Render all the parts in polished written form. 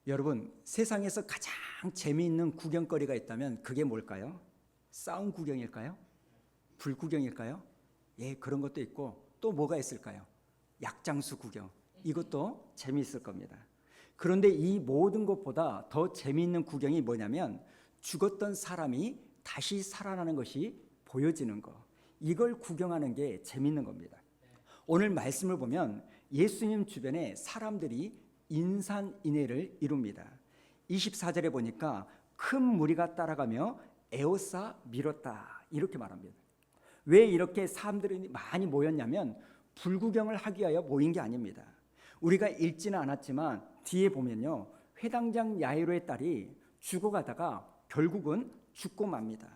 여러분, 세상에서 가장 재미있는 구경거리가 있다면 그게 뭘까요? 싸움 구경일까요? 불 구경일까요? 예, 그런 것도 있고 또 뭐가 있을까요? 약장수 구경. 이것도 재미있을 겁니다. 그런데 이 모든 것보다 더 재미있는 구경이 뭐냐면 죽었던 사람이 다시 살아나는 것이 보여지는 거. 이걸 구경하는 게 재미있는 겁니다. 오늘 말씀을 보면 예수님 주변에 사람들이 인산인해를 이룹니다. 24절에 보니까 큰 무리가 따라가며 에워싸 밀었다 이렇게 말합니다. 왜 이렇게 사람들이 많이 모였냐면 불구경을 하기 위하여 모인 게 아닙니다. 우리가 읽지는 않았지만 뒤에 보면요, 회당장 야이로의 딸이 죽어가다가 결국은 죽고 맙니다.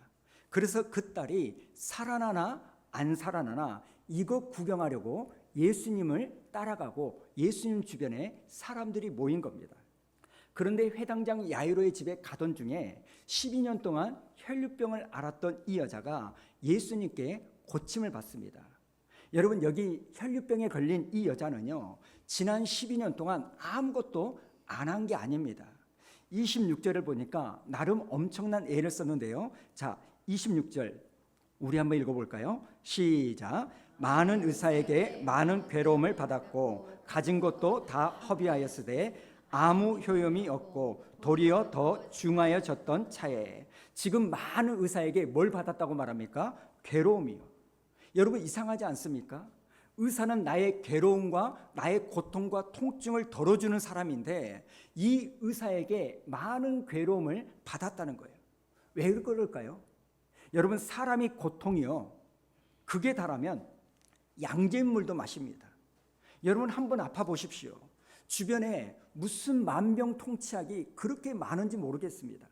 그래서 그 딸이 살아나나 안 살아나나 이거 구경하려고 예수님을 따라가고 예수님 주변에 사람들이 모인 겁니다. 그런데 회당장 야이로의 집에 가던 중에 12년 동안 혈류병을 앓았던 이 여자가 예수님께 고침을 받습니다. 여러분, 여기 혈류병에 걸린 이 여자는요, 지난 12년 동안 아무것도 안 한 게 아닙니다. 26절을 보니까 나름 엄청난 애를 썼는데요. 자, 26절 우리 한번 읽어볼까요? 시작. 많은 의사에게 많은 괴로움을 받았고 가진 것도 다 허비하였으되 아무 효용이 없고 도리어 더 중하여졌던 차에. 지금 많은 의사에게 뭘 받았다고 말합니까? 괴로움이요. 여러분, 이상하지 않습니까? 의사는 나의 괴로움과 나의 고통과 통증을 덜어주는 사람인데 이 의사에게 많은 괴로움을 받았다는 거예요. 왜 그럴까요? 여러분, 사람이 고통이요, 극에 달하면 양잿물도 마십니다. 여러분, 한번 아파 보십시오. 주변에 무슨 만병통치약이 그렇게 많은지 모르겠습니다.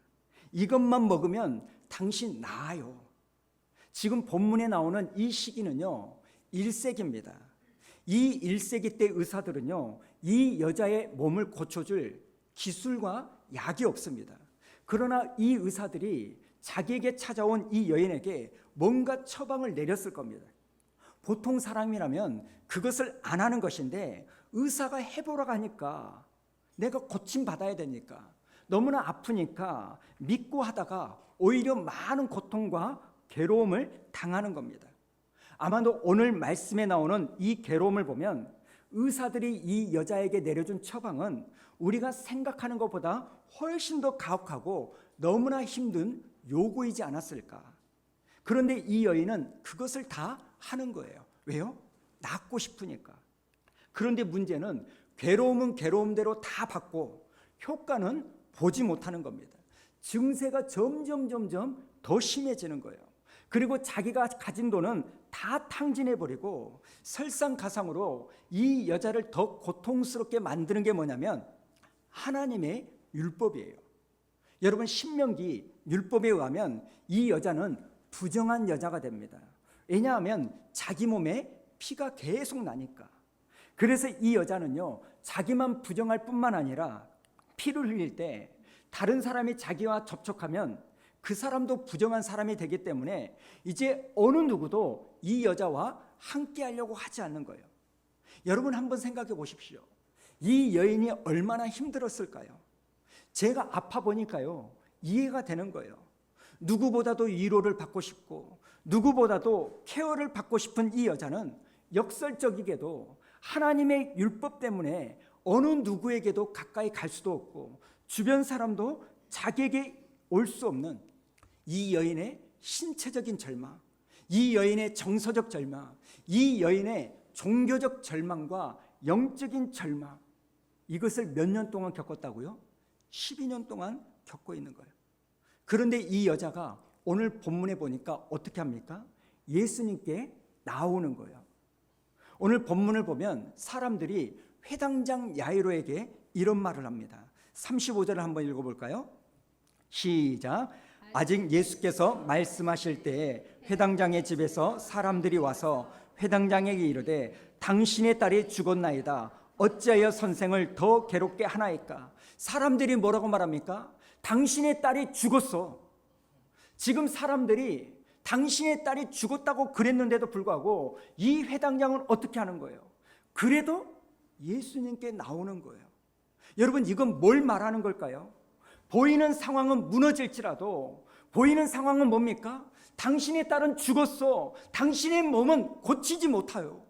이것만 먹으면 당신 나아요. 지금 본문에 나오는 이 시기는요, 1세기입니다. 이 1세기 때 의사들은요, 이 여자의 몸을 고쳐줄 기술과 약이 없습니다. 그러나 이 의사들이 자기에게 찾아온 이 여인에게 뭔가 처방을 내렸을 겁니다. 보통 사람이라면 그것을 안 하는 것인데 의사가 해보라고 하니까 내가 고침받아야 되니까 너무나 아프니까 믿고 하다가 오히려 많은 고통과 괴로움을 당하는 겁니다. 아마도 오늘 말씀에 나오는 이 괴로움을 보면 의사들이 이 여자에게 내려준 처방은 우리가 생각하는 것보다 훨씬 더 가혹하고 너무나 힘든 요구이지 않았을까. 그런데 이 여인은 그것을 다 하는 거예요. 왜요? 낫고 싶으니까. 그런데 문제는 괴로움은 괴로움대로 다 받고 효과는 보지 못하는 겁니다. 증세가 점점 더 심해지는 거예요. 그리고 자기가 가진 돈은 다 탕진해버리고 설상가상으로 이 여자를 더 고통스럽게 만드는 게 뭐냐면 하나님의 율법이에요. 여러분, 신명기 율법에 의하면 이 여자는 부정한 여자가 됩니다. 왜냐하면 자기 몸에 피가 계속 나니까. 그래서 이 여자는요, 자기만 부정할 뿐만 아니라 피를 흘릴 때 다른 사람이 자기와 접촉하면 그 사람도 부정한 사람이 되기 때문에 이제 어느 누구도 이 여자와 함께 하려고 하지 않는 거예요. 여러분, 한번 생각해 보십시오. 이 여인이 얼마나 힘들었을까요? 제가 아파 보니까요, 이해가 되는 거예요. 누구보다도 위로를 받고 싶고 누구보다도 케어를 받고 싶은 이 여자는 역설적이게도 하나님의 율법 때문에 어느 누구에게도 가까이 갈 수도 없고 주변 사람도 자기에게 올 수 없는 이 여인의 신체적인 절망, 이 여인의 정서적 절망, 이 여인의 종교적 절망과 영적인 절망, 이것을 몇 년 동안 겪었다고요? 12년 동안 겪고 있는 거예요. 그런데 이 여자가 오늘 본문에 보니까 어떻게 합니까? 예수님께 나오는 거예요. 오늘 본문을 보면 사람들이 회당장 야이로에게 이런 말을 합니다. 35절을 한번 읽어볼까요? 시작. 아직 예수께서 말씀하실 때에 회당장의 집에서 사람들이 와서 회당장에게 이르되 당신의 딸이 죽었나이다. 어찌하여 선생을 더 괴롭게 하나이까? 사람들이 뭐라고 말합니까? 당신의 딸이 죽었어. 지금 사람들이 당신의 딸이 죽었다고 그랬는데도 불구하고 이 회당장은 어떻게 하는 거예요? 그래도 예수님께 나오는 거예요. 여러분, 이건 뭘 말하는 걸까요? 보이는 상황은 무너질지라도 보이는 상황은 뭡니까? 당신의 딸은 죽었어. 당신의 몸은 고치지 못하요.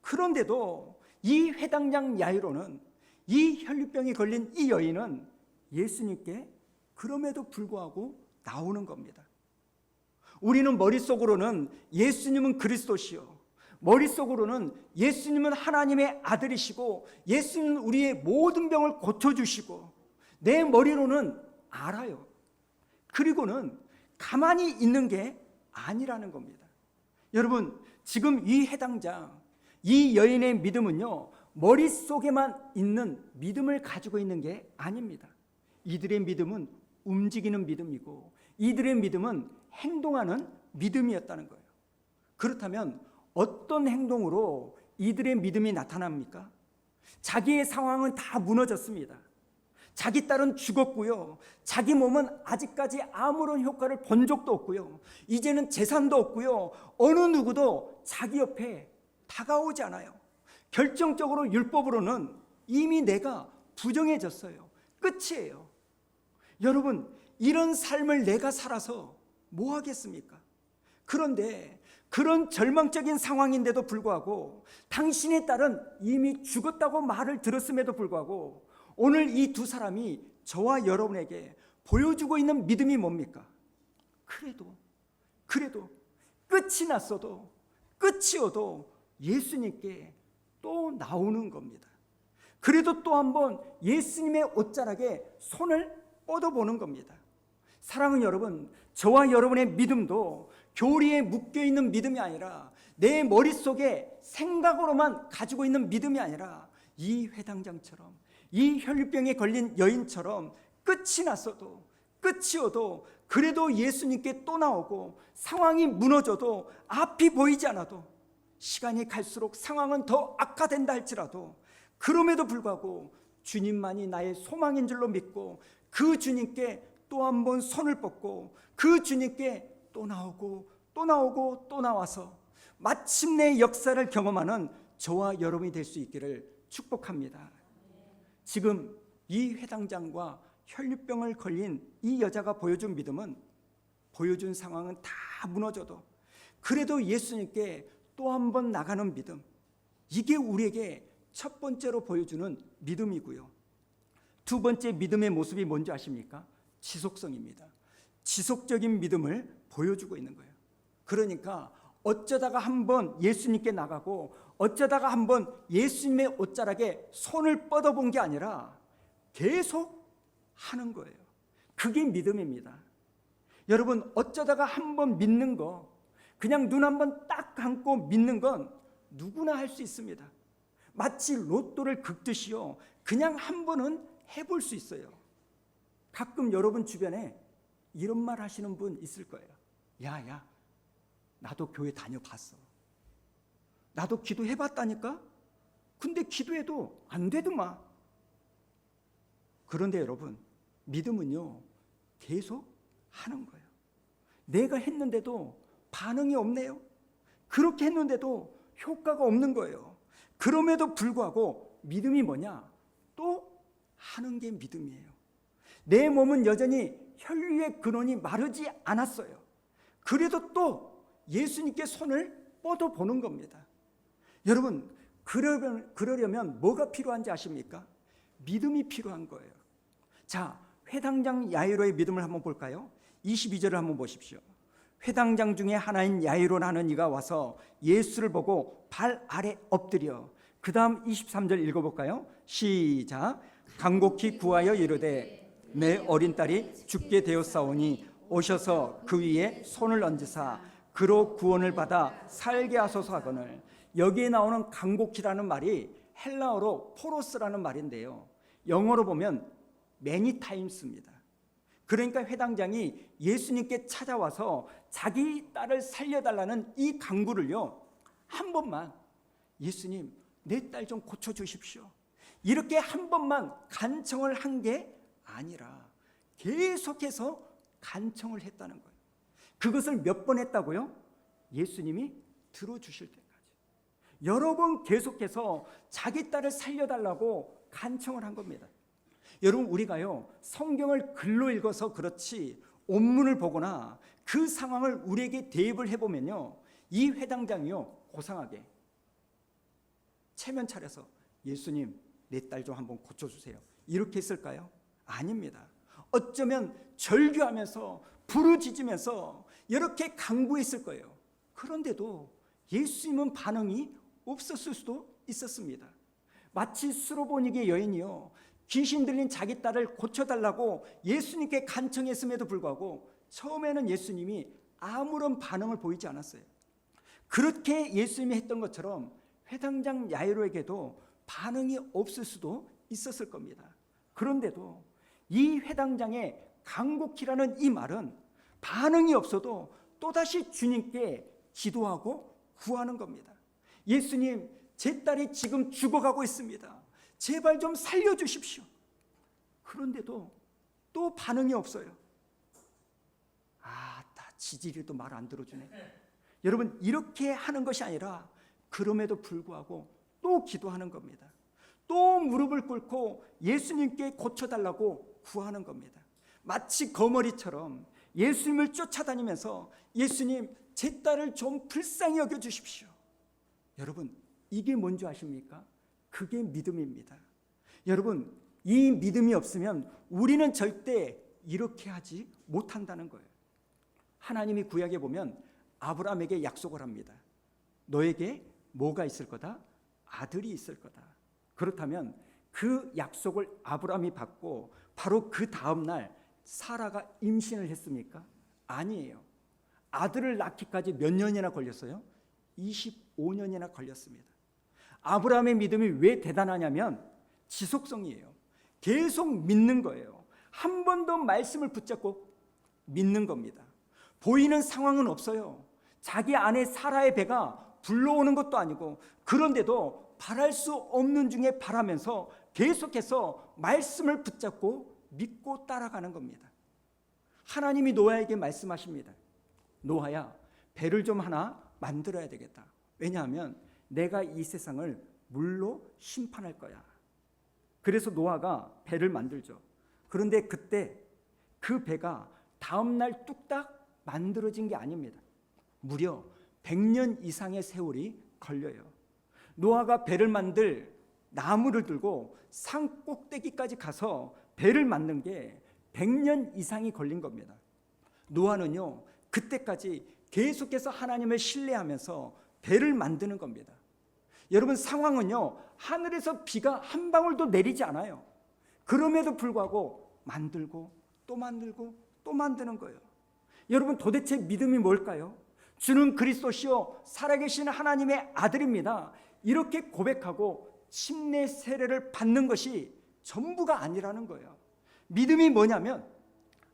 그런데도 이 회당장 야이로는, 이 혈류병이 걸린 이 여인은 예수님께 그럼에도 불구하고 나오는 겁니다. 우리는 머릿속으로는 예수님은 그리스도시요, 머릿속으로는 예수님은 하나님의 아들이시고 예수님은 우리의 모든 병을 고쳐주시고, 내 머리로는 알아요. 그리고는 가만히 있는 게 아니라는 겁니다. 여러분, 지금 이 해당장, 이 여인의 믿음은요, 머릿속에만 있는 믿음을 가지고 있는 게 아닙니다. 이들의 믿음은 움직이는 믿음이고 이들의 믿음은 행동하는 믿음이었다는 거예요. 그렇다면 어떤 행동으로 이들의 믿음이 나타납니까? 자기의 상황은 다 무너졌습니다. 자기 딸은 죽었고요, 자기 몸은 아직까지 아무런 효과를 본 적도 없고요, 이제는 재산도 없고요, 어느 누구도 자기 옆에 다가오지 않아요. 결정적으로 율법으로는 이미 내가 부정해졌어요. 끝이에요. 여러분, 이런 삶을 내가 살아서 뭐 하겠습니까? 그런데 그런 절망적인 상황인데도 불구하고 당신의 딸은 이미 죽었다고 말을 들었음에도 불구하고 오늘 이 두 사람이 저와 여러분에게 보여주고 있는 믿음이 뭡니까? 그래도 끝이 났어도, 끝이어도 예수님께 또 나오는 겁니다. 그래도 또 한번 예수님의 옷자락에 손을 뻗어보는 겁니다. 사랑하는 여러분, 저와 여러분의 믿음도 교리에 묶여있는 믿음이 아니라 내 머릿속에 생각으로만 가지고 있는 믿음이 아니라 이 회당장처럼, 이 혈류병에 걸린 여인처럼 끝이 났어도, 끝이어도 그래도 예수님께 또 나오고, 상황이 무너져도, 앞이 보이지 않아도, 시간이 갈수록 상황은 더 악화된다 할지라도 그럼에도 불구하고 주님만이 나의 소망인 줄로 믿고 그 주님께 또 한 번 손을 뻗고 그 주님께 또 나오고 또 나오고 또 나와서 마침내 역사를 경험하는 저와 여러분이 될 수 있기를 축복합니다. 지금 이 회당장과 혈류병을 걸린 이 여자가 보여준 믿음은, 보여준 상황은 다 무너져도 그래도 예수님께 또 한 번 나가는 믿음, 이게 우리에게 첫 번째로 보여주는 믿음이고요. 두 번째 믿음의 모습이 뭔지 아십니까? 지속성입니다. 지속적인 믿음을 보여주고 있는 거예요. 그러니까 어쩌다가 한번 예수님께 나가고 어쩌다가 한번 예수님의 옷자락에 손을 뻗어본 게 아니라 계속 하는 거예요. 그게 믿음입니다. 여러분, 어쩌다가 한번 믿는 거, 그냥 눈 한번 딱 감고 믿는 건 누구나 할 수 있습니다. 마치 로또를 긁듯이요, 그냥 한 번은 해볼 수 있어요. 가끔 여러분 주변에 이런 말 하시는 분 있을 거예요. 야, 나도 교회 다녀봤어. 나도 기도해봤다니까? 근데 기도해도 안 되더만. 그런데 여러분, 믿음은요, 계속 하는 거예요. 내가 했는데도 반응이 없네요. 그렇게 했는데도 효과가 없는 거예요. 그럼에도 불구하고 믿음이 뭐냐? 또 하는 게 믿음이에요. 내 몸은 여전히 혈류의 근원이 마르지 않았어요. 그래도 또 예수님께 손을 뻗어보는 겁니다. 여러분, 그러려면 뭐가 필요한지 아십니까? 믿음이 필요한 거예요. 자, 회당장 야이로의 믿음을 한번 볼까요? 22절을 한번 보십시오. 회당장 중에 하나인 야이로라는 이가 와서 예수를 보고 발 아래 엎드려, 그 다음 23절 읽어볼까요? 시작. 간곡히 구하여 이르되 내 어린 딸이 죽게 되었사오니 오셔서 그 위에 손을 얹으사 그로 구원을 받아 살게 하소서 하거늘. 여기에 나오는 간곡히라는 말이 헬라어로 포로스라는 말인데요, 영어로 보면 many times입니다. 그러니까 회당장이 예수님께 찾아와서 자기 딸을 살려달라는 이 간구를요, 한 번만, 예수님 내 딸 좀 고쳐주십시오, 이렇게 한 번만 간청을 한 게 아니라 계속해서 간청을 했다는 거예요. 그것을 몇 번 했다고요? 예수님이 들어주실 때까지 여러 번 계속해서 자기 딸을 살려달라고 간청을 한 겁니다. 여러분, 우리가요 성경을 글로 읽어서 그렇지 원문을 보거나 그 상황을 우리에게 대입을 해보면요, 이 회당장이요 고상하게 체면 차려서 예수님 내 딸 좀 한번 고쳐주세요 이렇게 했을까요? 아닙니다. 어쩌면 절규하면서 부르짖으면서 이렇게 간구했을 거예요. 그런데도 예수님은 반응이 없었을 수도 있었습니다. 마치 수로보니게 여인이요 귀신 들린 자기 딸을 고쳐달라고 예수님께 간청했음에도 불구하고 처음에는 예수님이 아무런 반응을 보이지 않았어요. 그렇게 예수님이 했던 것처럼 회당장 야이로에게도 반응이 없을 수도 있었을 겁니다. 그런데도 이 회당장의 간곡히라는 이 말은 반응이 없어도 또다시 주님께 기도하고 구하는 겁니다. 예수님, 제 딸이 지금 죽어가고 있습니다. 제발 좀 살려주십시오. 그런데도 또 반응이 없어요. 다 지지리도 말 안 들어주네. 여러분, 이렇게 하는 것이 아니라 그럼에도 불구하고 또 기도하는 겁니다. 또 무릎을 꿇고 예수님께 고쳐달라고 구하는 겁니다. 마치 거머리처럼 예수님을 쫓아다니면서 예수님, 제 딸을 좀 불쌍히 여겨주십시오. 여러분, 이게 뭔지 아십니까? 그게 믿음입니다. 여러분, 이 믿음이 없으면 우리는 절대 이렇게 하지 못한다는 거예요. 하나님이 구약에 보면 아브라함에게 약속을 합니다. 너에게 뭐가 있을 거다? 아들이 있을 거다. 그렇다면 그 약속을 아브라함이 받고 바로 그 다음 날 사라가 임신을 했습니까? 아니에요. 아들을 낳기까지 몇 년이나 걸렸어요? 25년이나 걸렸습니다. 아브라함의 믿음이 왜 대단하냐면 지속성이에요. 계속 믿는 거예요. 한 번 더 말씀을 붙잡고 믿는 겁니다. 보이는 상황은 없어요. 자기 아내 사라의 배가 불러오는 것도 아니고, 그런데도 바랄 수 없는 중에 바라면서 계속해서 말씀을 붙잡고 믿고 따라가는 겁니다. 하나님이 노아에게 말씀하십니다. 노아야, 배를 좀 하나 만들어야 되겠다. 왜냐하면 내가 이 세상을 물로 심판할 거야. 그래서 노아가 배를 만들죠. 그런데 그때 그 배가 다음 날 뚝딱 만들어진 게 아닙니다. 무려 100년 이상의 세월이 걸려요. 노아가 배를 만들 나무를 들고 산 꼭대기까지 가서 배를 만든 게 100년 이상이 걸린 겁니다. 노아는요, 그때까지 계속해서 하나님을 신뢰하면서 배를 만드는 겁니다. 여러분, 상황은요, 하늘에서 비가 한 방울도 내리지 않아요. 그럼에도 불구하고 만들고 또 만들고 또 만드는 거예요. 여러분, 도대체 믿음이 뭘까요? 주는 그리스도시요 살아계신 하나님의 아들입니다. 이렇게 고백하고 침례 세례를 받는 것이 전부가 아니라는 거예요. 믿음이 뭐냐면,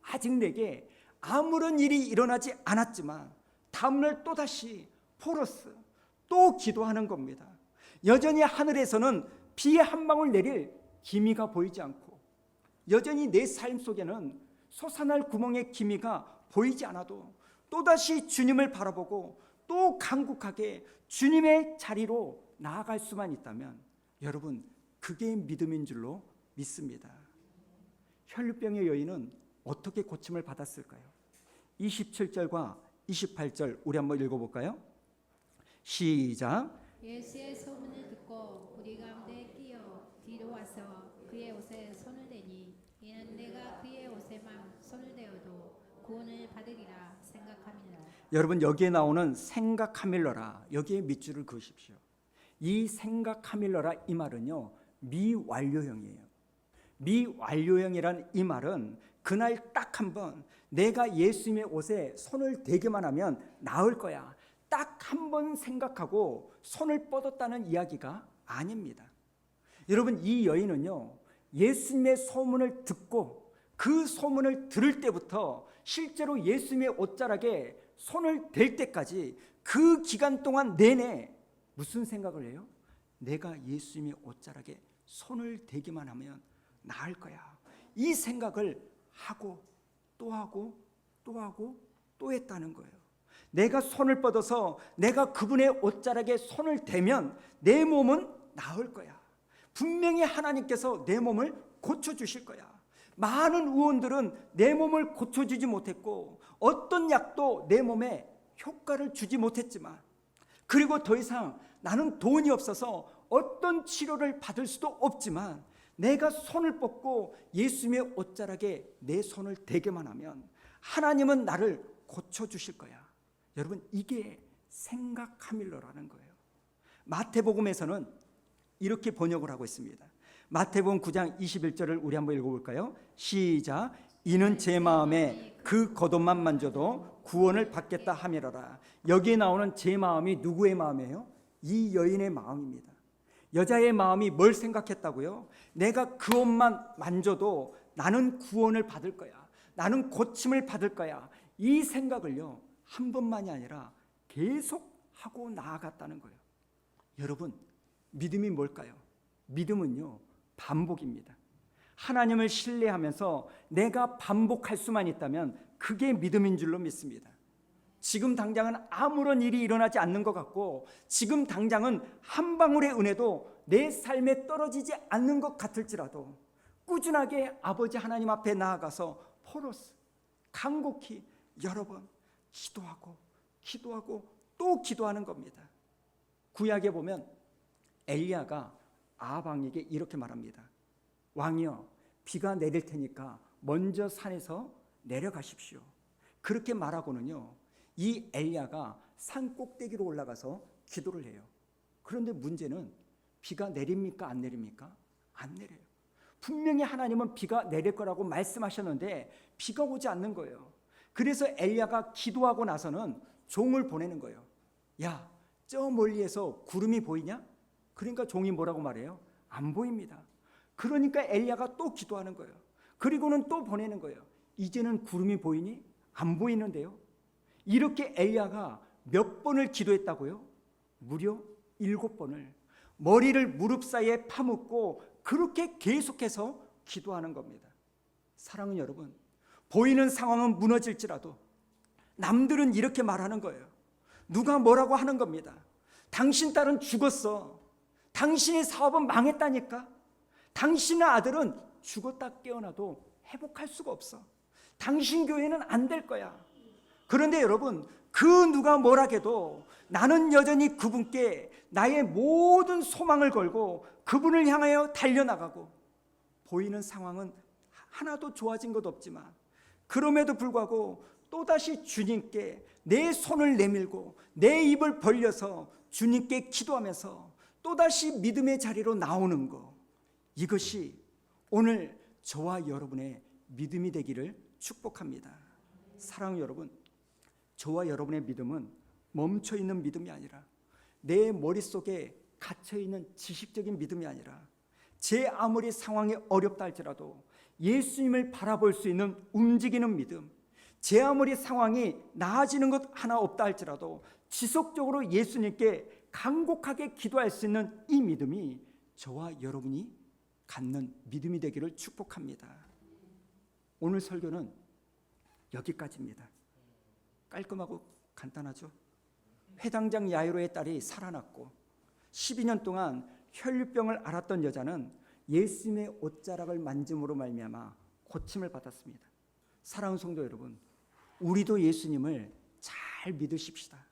아직 내게 아무런 일이 일어나지 않았지만 다음날 또다시 포러스 또 기도하는 겁니다. 여전히 하늘에서는 비 한 방울 내릴 기미가 보이지 않고, 여전히 내 삶 속에는 솟아날 구멍의 기미가 보이지 않아도 또다시 주님을 바라보고 또 간곡하게 주님의 자리로 나아갈 수만 있다면, 여러분, 그게 믿음인 줄로 믿습니다. 혈류병의 여인은 어떻게 고침을 받았을까요? 27절과 28절 우리 한번 읽어볼까요? 시작. 예수의 소문을 듣고 우리 가운데 끼어 뒤로 와서 그의 옷에 손을 대니, 이는 내가 그의 옷에만 손을 대어도 구원을 받으리라 생각함이라. 여러분, 여기에 나오는 생각함일러라, 여기에 밑줄을 그으십시오. 이 생각함일러라, 이 말은요 미완료형이에요. 미완료형이란 이 말은 그날 딱 한 번 내가 예수님의 옷에 손을 대기만 하면 나을 거야, 딱 한 번 생각하고 손을 뻗었다는 이야기가 아닙니다. 여러분, 이 여인은요 예수님의 소문을 듣고 그 소문을 들을 때부터 실제로 예수님의 옷자락에 손을 댈 때까지 그 기간 동안 내내 무슨 생각을 해요? 내가 예수님의 옷자락에 손을 대기만 하면 나을 거야, 이 생각을 하고 또 하고 또 하고 또 했다는 거예요. 내가 손을 뻗어서 내가 그분의 옷자락에 손을 대면 내 몸은 나을 거야. 분명히 하나님께서 내 몸을 고쳐주실 거야. 많은 의원들은 내 몸을 고쳐주지 못했고 어떤 약도 내 몸에 효과를 주지 못했지만, 그리고 더 이상 나는 돈이 없어서 어떤 치료를 받을 수도 없지만 내가 손을 뻗고 예수님의 옷자락에 내 손을 대게만 하면 하나님은 나를 고쳐주실 거야. 여러분, 이게 생각하밀러라는 거예요. 마태복음에서는 이렇게 번역을 하고 있습니다. 마태복음 9장 21절을 우리 한번 읽어볼까요? 시작. 이는 제 마음에 그 겉옷만 만져도 구원을 받겠다 하미러라. 여기에 나오는 제 마음이 누구의 마음이에요? 이 여인의 마음입니다. 여자의 마음이 뭘 생각했다고요? 내가 그 옷만 만져도 나는 구원을 받을 거야. 나는 고침을 받을 거야. 이 생각을요, 한 번만이 아니라 계속 하고 나아갔다는 거예요. 여러분, 믿음이 뭘까요? 믿음은요, 반복입니다. 하나님을 신뢰하면서 내가 반복할 수만 있다면 그게 믿음인 줄로 믿습니다. 지금 당장은 아무런 일이 일어나지 않는 것 같고, 지금 당장은 한 방울의 은혜도 내 삶에 떨어지지 않는 것 같을지라도 꾸준하게 아버지 하나님 앞에 나아가서 포로스 간곡히 여러 번 기도하고 또 기도하는 겁니다. 구약에 보면 엘리야가 아합 왕에게 이렇게 말합니다. 왕이여, 비가 내릴 테니까 먼저 산에서 내려가십시오. 그렇게 말하고는요, 이 엘리야가 산 꼭대기로 올라가서 기도를 해요. 그런데 문제는 비가 내립니까 안 내립니까? 안 내려요. 분명히 하나님은 비가 내릴 거라고 말씀하셨는데 비가 오지 않는 거예요. 그래서 엘리야가 기도하고 나서는 종을 보내는 거예요. 야, 저 멀리에서 구름이 보이냐? 그러니까 종이 뭐라고 말해요? 안 보입니다. 그러니까 엘리야가 또 기도하는 거예요. 그리고는 또 보내는 거예요. 이제는 구름이 보이니? 안 보이는데요. 이렇게 엘리야가 몇 번을 기도했다고요? 무려 7번을 머리를 무릎 사이에 파묻고 그렇게 계속해서 기도하는 겁니다. 사랑하는 여러분, 보이는 상황은 무너질지라도 남들은 이렇게 말하는 거예요. 누가 뭐라고 하는 겁니다. 당신 딸은 죽었어. 당신의 사업은 망했다니까. 당신의 아들은 죽었다 깨어나도 회복할 수가 없어. 당신 교회는 안 될 거야. 그런데 여러분, 그 누가 뭐라 해도 나는 여전히 그분께 나의 모든 소망을 걸고 그분을 향하여 달려나가고, 보이는 상황은 하나도 좋아진 것 없지만 그럼에도 불구하고 또다시 주님께 내 손을 내밀고 내 입을 벌려서 주님께 기도하면서 또다시 믿음의 자리로 나오는 것, 이것이 오늘 저와 여러분의 믿음이 되기를 축복합니다. 사랑하는 여러분, 저와 여러분의 믿음은 멈춰있는 믿음이 아니라 내 머릿속에 갇혀있는 지식적인 믿음이 아니라 제 아무리 상황이 어렵다 할지라도 예수님을 바라볼 수 있는 움직이는 믿음, 제 아무리 상황이 나아지는 것 하나 없다 할지라도 지속적으로 예수님께 간곡하게 기도할 수 있는 이 믿음이 저와 여러분이 갖는 믿음이 되기를 축복합니다. 오늘 설교는 여기까지입니다. 깔끔하고 간단하죠? 회당장 야이로의 딸이 살아났고 12년 동안 혈류병을 앓았던 여자는 예수님의 옷자락을 만짐으로 말미암아 고침을 받았습니다. 사랑하는 성도 여러분, 우리도 예수님을 잘 믿으십시다.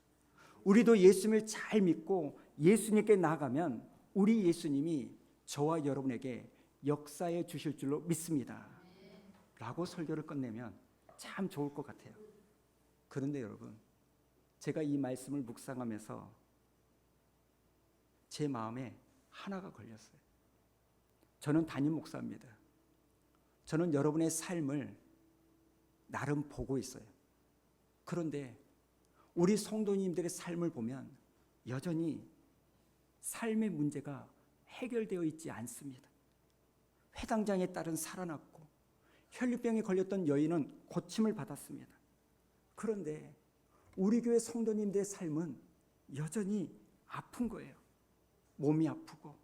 우리도 예수님을 잘 믿고 예수님께 나아가면 우리 예수님이 저와 여러분에게 역사해 주실 줄로 믿습니다. 라고 설교를 끝내면 참 좋을 것 같아요. 그런데 여러분, 제가 이 말씀을 묵상하면서 제 마음에 하나가 걸렸어요. 저는 담임 목사입니다. 저는 여러분의 삶을 나름 보고 있어요. 그런데 우리 성도님들의 삶을 보면 여전히 삶의 문제가 해결되어 있지 않습니다. 회당장의 딸은 살아났고 혈류병에 걸렸던 여인은 고침을 받았습니다. 그런데 우리 교회 성도님들의 삶은 여전히 아픈 거예요. 몸이 아프고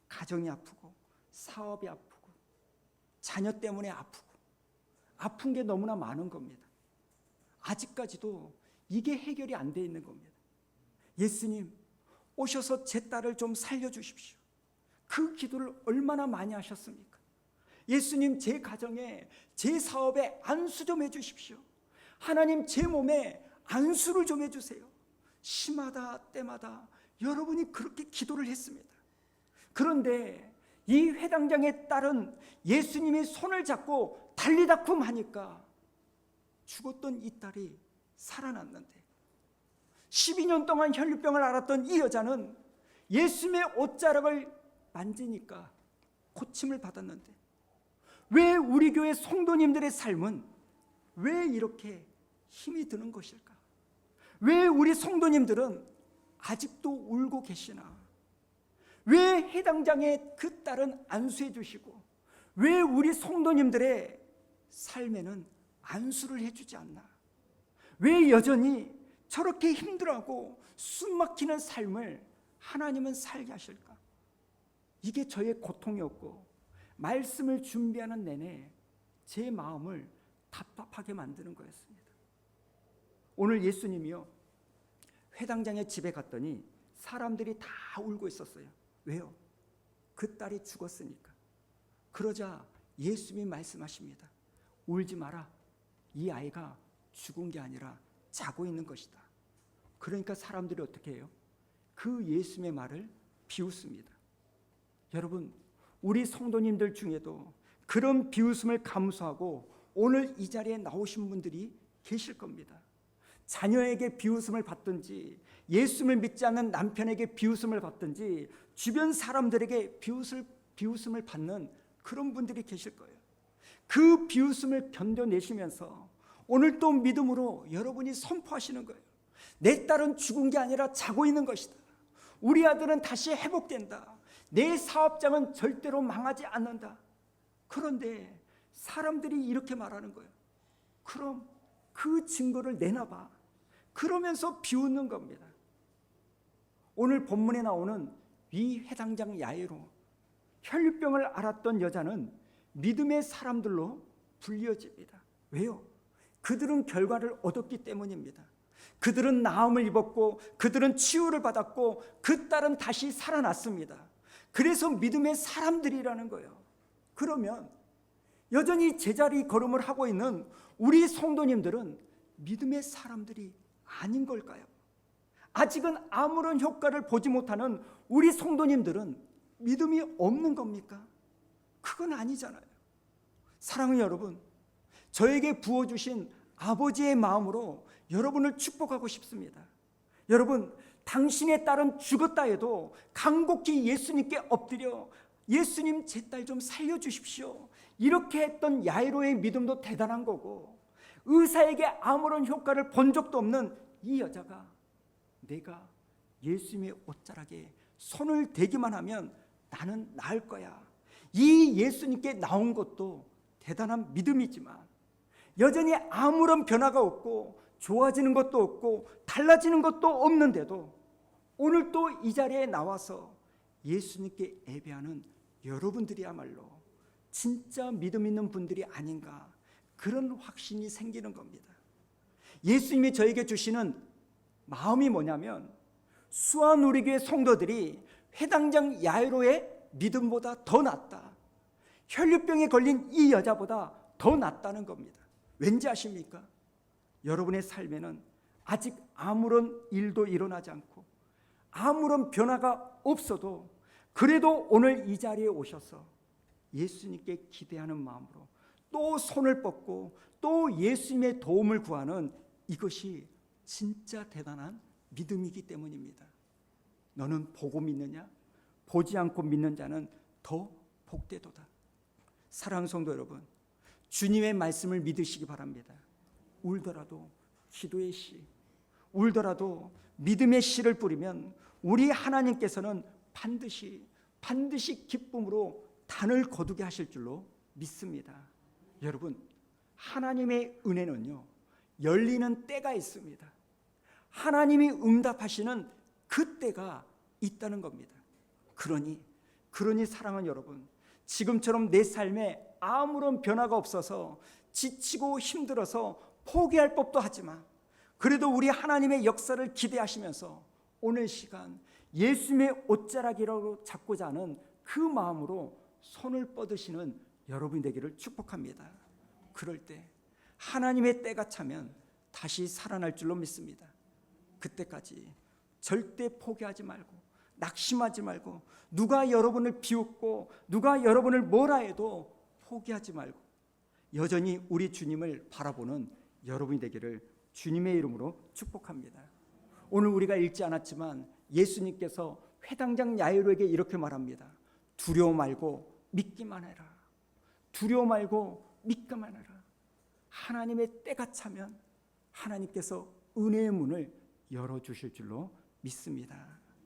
가정이 아프고 사업이 아프고 자녀 때문에 아프고 아픈 게 너무나 많은 겁니다. 아직까지도 이게 해결이 안 돼 있는 겁니다. 예수님, 오셔서 제 딸을 좀 살려주십시오. 그 기도를 얼마나 많이 하셨습니까? 예수님, 제 가정에, 제 사업에 안수 좀 해주십시오. 하나님, 제 몸에 안수를 좀 해주세요. 시마다 때마다 여러분이 그렇게 기도를 했습니다. 그런데 이 회당장의 딸은 예수님이 손을 잡고 달리다쿰 하니까 죽었던 이 딸이 살아났는데, 12년 동안 혈류병을 앓았던 이 여자는 예수님의 옷자락을 만지니까 고침을 받았는데, 왜 우리 교회 성도님들의 삶은 왜 이렇게 힘이 드는 것일까? 왜 우리 성도님들은 아직도 울고 계시나? 왜 해당장의 그 딸은 안수해 주시고 왜 우리 성도님들의 삶에는 안수를 해주지 않나? 왜 여전히 저렇게 힘들어하고 숨막히는 삶을 하나님은 살게 하실까? 이게 저의 고통이었고, 말씀을 준비하는 내내 제 마음을 답답하게 만드는 거였습니다. 오늘 예수님이요, 회당장의 집에 갔더니 사람들이 다 울고 있었어요. 왜요? 그 딸이 죽었으니까. 그러자 예수님이 말씀하십니다. 울지 마라. 이 아이가 죽은 게 아니라 자고 있는 것이다. 그러니까 사람들이 어떻게 해요? 그 예수님의 말을 비웃습니다. 여러분, 우리 성도님들 중에도 그런 비웃음을 감수하고 오늘 이 자리에 나오신 분들이 계실 겁니다. 자녀에게 비웃음을 받든지, 예수님을 믿지 않는 남편에게 비웃음을 받든지, 주변 사람들에게 비웃음을 받는 그런 분들이 계실 거예요. 그 비웃음을 견뎌내시면서 오늘 또 믿음으로 여러분이 선포하시는 거예요. 내 딸은 죽은 게 아니라 자고 있는 것이다. 우리 아들은 다시 회복된다. 내 사업장은 절대로 망하지 않는다. 그런데 사람들이 이렇게 말하는 거예요. 그럼 그 증거를 내놔봐. 그러면서 비웃는 겁니다. 오늘 본문에 나오는 이 회당장 야이로, 혈류병을 앓았던 여자는 믿음의 사람들로 불리어집니다. 왜요? 그들은 결과를 얻었기 때문입니다. 그들은 나음을 입었고, 그들은 치유를 받았고, 그 딸은 다시 살아났습니다. 그래서 믿음의 사람들이라는 거예요. 그러면 여전히 제자리 걸음을 하고 있는 우리 성도님들은 믿음의 사람들이 아닌 걸까요? 아직은 아무런 효과를 보지 못하는 우리 성도님들은 믿음이 없는 겁니까? 그건 아니잖아요. 사랑하는 여러분, 저에게 부어주신 아버지의 마음으로 여러분을 축복하고 싶습니다. 여러분, 당신의 딸은 죽었다 해도 간곡히 예수님께 엎드려 예수님, 제 딸 좀 살려주십시오, 이렇게 했던 야이로의 믿음도 대단한 거고, 의사에게 아무런 효과를 본 적도 없는 이 여자가 내가 예수님의 옷자락에 손을 대기만 하면 나는 나을 거야, 이 예수님께 나온 것도 대단한 믿음이지만, 여전히 아무런 변화가 없고 좋아지는 것도 없고 달라지는 것도 없는데도 오늘 또 이 자리에 나와서 예수님께 예배하는 여러분들이야말로 진짜 믿음 있는 분들이 아닌가, 그런 확신이 생기는 겁니다. 예수님이 저에게 주시는 마음이 뭐냐면, 수아누리교회 성도들이 회당장 야이로의 믿음보다 더 낫다, 혈류병에 걸린 이 여자보다 더 낫다는 겁니다. 왠지 아십니까? 여러분의 삶에는 아직 아무런 일도 일어나지 않고 아무런 변화가 없어도 그래도 오늘 이 자리에 오셔서 예수님께 기대하는 마음으로 또 손을 뻗고 또 예수님의 도움을 구하는, 이것이 진짜 대단한 믿음이기 때문입니다. 너는 보고 믿느냐? 보지 않고 믿는 자는 더 복되도다. 사랑하는 성도 여러분, 주님의 말씀을 믿으시기 바랍니다. 울더라도 기도의 씨, 울더라도 믿음의 씨를 뿌리면 우리 하나님께서는 반드시 기쁨으로 단을 거두게 하실 줄로 믿습니다. 여러분, 하나님의 은혜는요, 열리는 때가 있습니다. 하나님이 응답하시는 그 때가 있다는 겁니다. 그러니 사랑하는 여러분, 지금처럼 내 삶에 아무런 변화가 없어서 지치고 힘들어서 포기할 법도 하지만, 그래도 우리 하나님의 역사를 기대하시면서 오늘 시간 예수님의 옷자락이라고 잡고자 하는 그 마음으로 손을 뻗으시는 여러분이 되기를 축복합니다. 그럴 때 하나님의 때가 차면 다시 살아날 줄로 믿습니다. 그때까지 절대 포기하지 말고 낙심하지 말고 누가 여러분을 비웃고 누가 여러분을 뭐라 해도 포기하지 말고 여전히 우리 주님을 바라보는 여러분이 되기를 주님의 이름으로 축복합니다. 오늘 우리가 읽지 않았지만 예수님께서 회당장 야이로에게 이렇게 말합니다. 두려워 말고 믿기만 해라. 두려워 말고 믿기만 해라. 하나님의 때가 차면 하나님께서 은혜의 문을 열어주실 줄로 믿습니다.